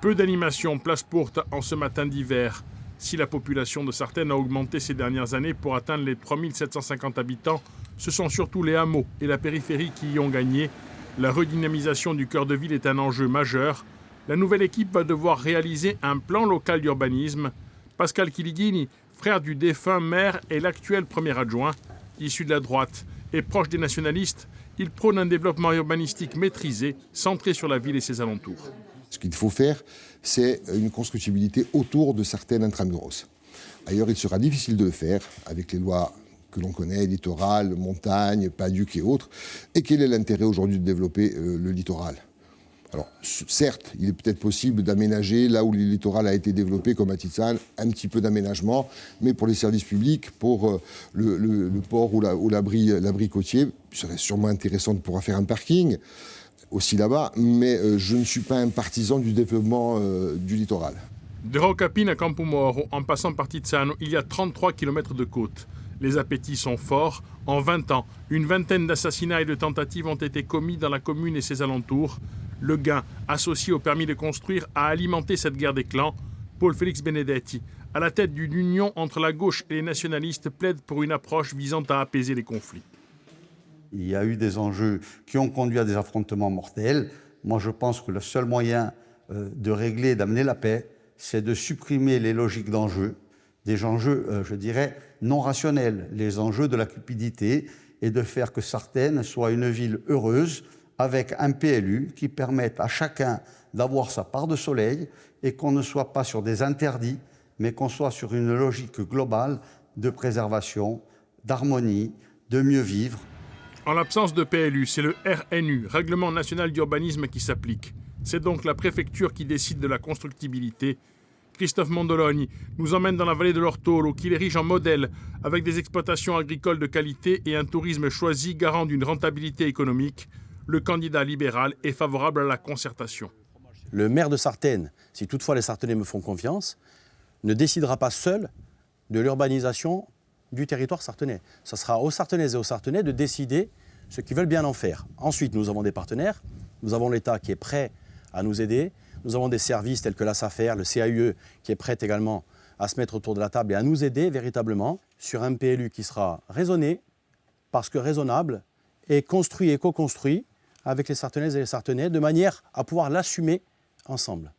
Peu d'animation, place Pourte en ce matin d'hiver. Si la population de Sartène a augmenté ces dernières années pour atteindre les 3750 habitants, ce sont surtout les hameaux et la périphérie qui y ont gagné. La redynamisation du cœur de ville est un enjeu majeur. La nouvelle équipe va devoir réaliser un plan local d'urbanisme. Pascal Chilighini, frère du défunt maire et l'actuel premier adjoint, issu de la droite et proche des nationalistes, il prône un développement urbanistique maîtrisé, centré sur la ville et ses alentours. Ce qu'il faut faire, c'est une constructibilité autour de certaines intramuros. Ailleurs, il sera difficile de le faire avec les lois que l'on connaît, littoral, montagne, Paduc et autres. Et quel est l'intérêt aujourd'hui de développer le littoral ? Alors, certes, il est peut-être possible d'aménager là où le littoral a été développé, comme à Titane, un petit peu d'aménagement, mais pour les services publics, pour le port ou l'abri côtier, il serait sûrement intéressant de pouvoir faire un parking aussi là-bas, mais je ne suis pas un partisan du développement du littoral. De Rocapine à Campo Moro, en passant par Tizzano, il y a 33 km de côte. Les appétits sont forts. En 20 ans, une vingtaine d'assassinats et de tentatives ont été commis dans la commune et ses alentours. Le gain, associé au permis de construire, a alimenté cette guerre des clans. Paul Félix Benedetti, à la tête d'une union entre la gauche et les nationalistes, plaide pour une approche visant à apaiser les conflits. Il y a eu des enjeux qui ont conduit à des affrontements mortels. Moi, je pense que le seul moyen de régler, d'amener la paix, c'est de supprimer les logiques d'enjeux, des enjeux, je dirais, non rationnels, les enjeux de la cupidité, et de faire que Sartène soit une ville heureuse, avec un PLU qui permette à chacun d'avoir sa part de soleil et qu'on ne soit pas sur des interdits, mais qu'on soit sur une logique globale de préservation, d'harmonie, de mieux vivre. En l'absence de PLU, c'est le RNU, Règlement national d'urbanisme, qui s'applique. C'est donc la préfecture qui décide de la constructibilité. Christophe Mondoloni nous emmène dans la vallée de l'Ortolo, qu'il érige en modèle, avec des exploitations agricoles de qualité et un tourisme choisi garant d'une rentabilité économique. Le candidat libéral est favorable à la concertation. Le maire de Sartène, si toutefois les Sartenais me font confiance, ne décidera pas seul de l'urbanisation du territoire sartenais. Ce sera aux Sartenaises et aux Sartenais de décider ce qu'ils veulent bien en faire. Ensuite, nous avons des partenaires, nous avons l'État qui est prêt à nous aider, nous avons des services tels que la SAFER, le CAUE, qui est prêt également à se mettre autour de la table et à nous aider véritablement sur un PLU qui sera raisonné, parce que raisonnable, et construit et co-construit avec les Sartenaises et les Sartenais, de manière à pouvoir l'assumer ensemble.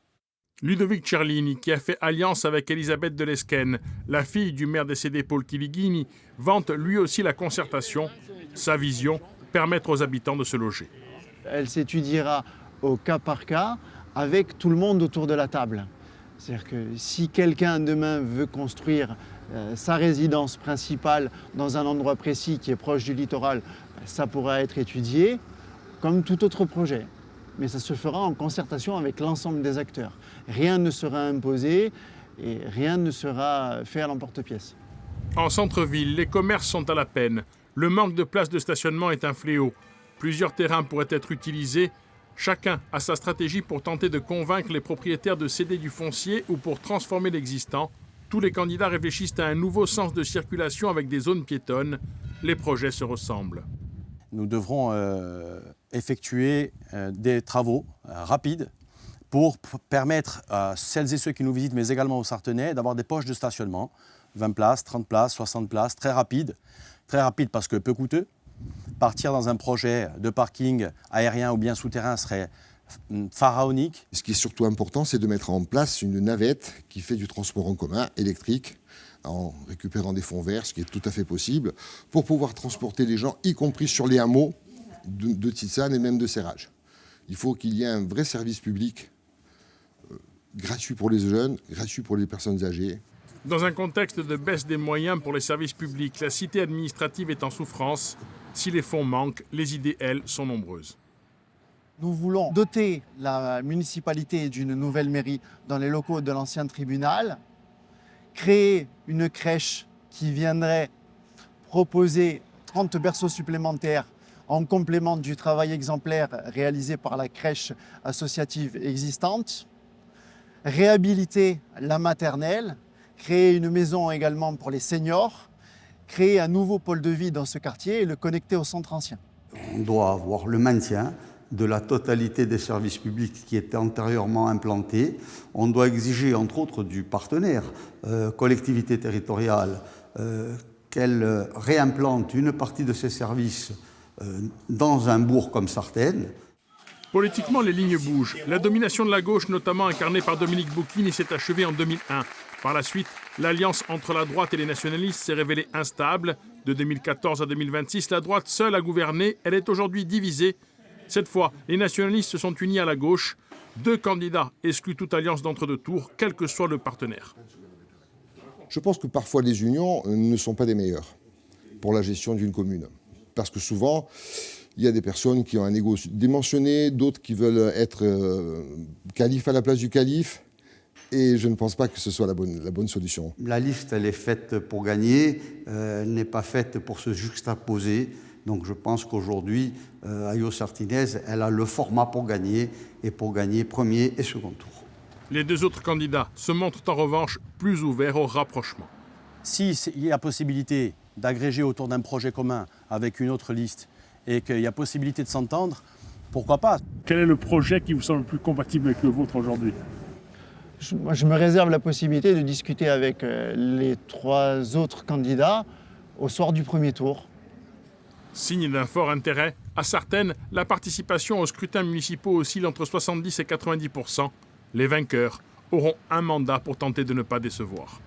Ludovic Cerlini, qui a fait alliance avec Elisabeth de Lesquen, la fille du maire décédé Paul Chilighini, vante lui aussi la concertation. Sa vision, permettre aux habitants de se loger. Elle s'étudiera au cas par cas avec tout le monde autour de la table. C'est-à-dire que si quelqu'un demain veut construire sa résidence principale dans un endroit précis qui est proche du littoral, ça pourra être étudié comme tout autre projet. Mais ça se fera en concertation avec l'ensemble des acteurs. Rien ne sera imposé et rien ne sera fait à l'emporte-pièce. En centre-ville, les commerces sont à la peine. Le manque de places de stationnement est un fléau. Plusieurs terrains pourraient être utilisés. Chacun a sa stratégie pour tenter de convaincre les propriétaires de céder du foncier ou pour transformer l'existant. Tous les candidats réfléchissent à un nouveau sens de circulation avec des zones piétonnes. Les projets se ressemblent. Nous devrons effectuer des travaux rapides pour permettre à celles et ceux qui nous visitent, mais également aux Sartenais, d'avoir des poches de stationnement, 20 places, 30 places, 60 places, très rapides parce que peu coûteux. Partir dans un projet de parking aérien ou bien souterrain serait pharaonique. Ce qui est surtout important, c'est de mettre en place une navette qui fait du transport en commun électrique, en récupérant des fonds verts, ce qui est tout à fait possible, pour pouvoir transporter les gens, y compris sur les hameaux de Tizane et même de Serrage. Il faut qu'il y ait un vrai service public gratuit pour les jeunes, gratuit pour les personnes âgées. Dans un contexte de baisse des moyens pour les services publics, la cité administrative est en souffrance. Si les fonds manquent, les idées, elles, sont nombreuses. Nous voulons doter la municipalité d'une nouvelle mairie dans les locaux de l'ancien tribunal, créer une crèche qui viendrait proposer 30 berceaux supplémentaires en complément du travail exemplaire réalisé par la crèche associative existante, réhabiliter la maternelle, créer une maison également pour les seniors, créer un nouveau pôle de vie dans ce quartier et le connecter au centre ancien. On doit avoir le maintien de la totalité des services publics qui étaient antérieurement implantés. On doit exiger, entre autres, du partenaire, collectivité territoriale, qu'elle réimplante une partie de ses services dans un bourg comme Sartène. Politiquement, les lignes bougent. La domination de la gauche, notamment incarnée par Dominique Bocchini, s'est achevée en 2001. Par la suite, l'alliance entre la droite et les nationalistes s'est révélée instable. De 2014 à 2026, la droite seule a gouverné. Elle est aujourd'hui divisée. Cette fois, les nationalistes se sont unis à la gauche. 2 candidats excluent toute alliance d'entre-deux tours, quel que soit le partenaire. Je pense que parfois les unions ne sont pas des meilleures pour la gestion d'une commune. Parce que souvent, il y a des personnes qui ont un ego dimensionné, d'autres qui veulent être calife à la place du calife. Et je ne pense pas que ce soit la bonne solution. La liste, elle est faite pour gagner, elle n'est pas faite pour se juxtaposer. Donc je pense qu'aujourd'hui, Ayo Sartinez, elle a le format pour gagner, et pour gagner premier et second tour. Les 2 autres candidats se montrent en revanche plus ouverts au rapprochement. S'il y a possibilité d'agréger autour d'un projet commun avec une autre liste et qu'il y a possibilité de s'entendre, pourquoi pas? Quel est le projet qui vous semble le plus compatible avec le vôtre aujourd'hui? Je me réserve la possibilité de discuter avec les 3 autres candidats au soir du premier tour. Signe d'un fort intérêt, à Sartène, la participation aux scrutins municipaux oscille entre 70 et 90%. Les vainqueurs auront un mandat pour tenter de ne pas décevoir.